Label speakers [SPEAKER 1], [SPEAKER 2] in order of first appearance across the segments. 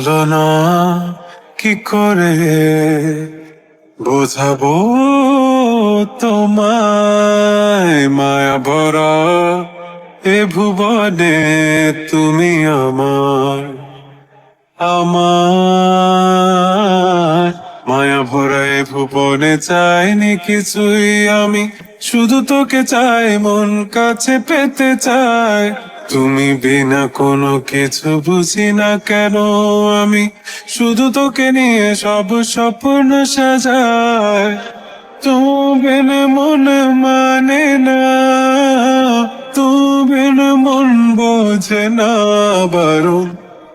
[SPEAKER 1] বলো না কি করে বোঝাবো তোমায়, মায়া ভরা এ ভুবনে তুমি আমার আমার মায়া ভরা এ ভুবনে চাইনি কিছুই আমি, শুধু তোকে চাই, মন কাছে পেতে চাই। তুমি বিনা কোনো কিছু বুঝি না কেন আমি, শুধু তোকে নিয়ে সব স্বপ্ন সাজাই। তুমি বিনে মন মানে না, তুমি বিনে মন বোঝে না বারণ।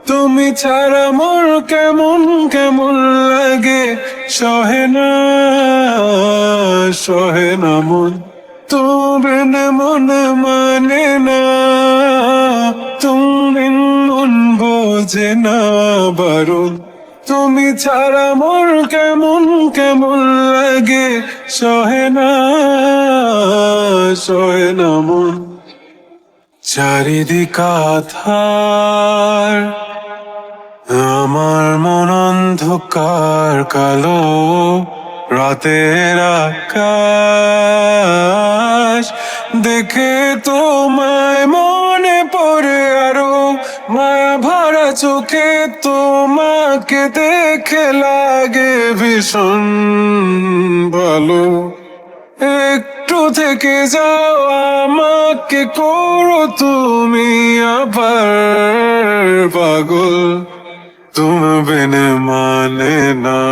[SPEAKER 1] তুমি ছাড়া মোর কেমন কেমন লাগে, সহে না সহে না মন। তুমি বিনে মন মানে না, তুমি মন বোঝে না বারণ। তুমি ছাড়া মোর কেমন কেমন লাগে, সহে না সহে না মন। চারিদিক আধার, আমার মন অন্ধকার কালো, রাতের আকাশ দেখে তোমায় মনে পড়ে আরো, মায়া ভরা চোখে তোমাকে দেখে লাগে ভীষণ ভালো। একটু থেকে যাও, আমাকে করো তুমি আবার পাগল। তুমি বিনে মানে না,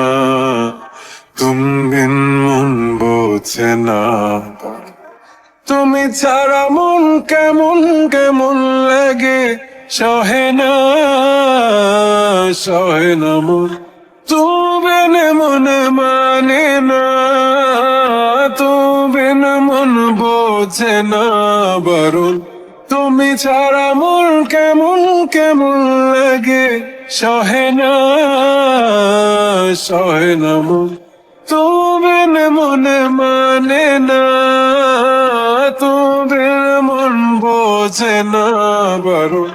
[SPEAKER 1] তুমি বিন মন বোঝে না। তুমি ছাড়া মন কেমন কেমন লাগে, সহে না সহে না মন। তুমি বিনে মনে মানে না, তুমি বিনে মন বোঝে না বারণ। তুমি ছাড়া মন কেমন কেমন লাগে, সহে না সহে না মন। তুমি বিনে মনে মানে না, তুমি বিনে মন বোঝে না বারণ।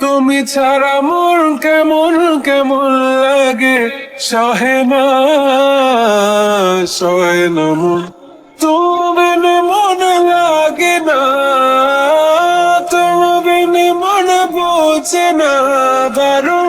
[SPEAKER 1] তুমি ছাড়া মন কেমন কেমন লাগে, সহে না সহে না মন। তুমি বিনে মন লাগে না, তুমি বিনে মন বোঝে না বারণ।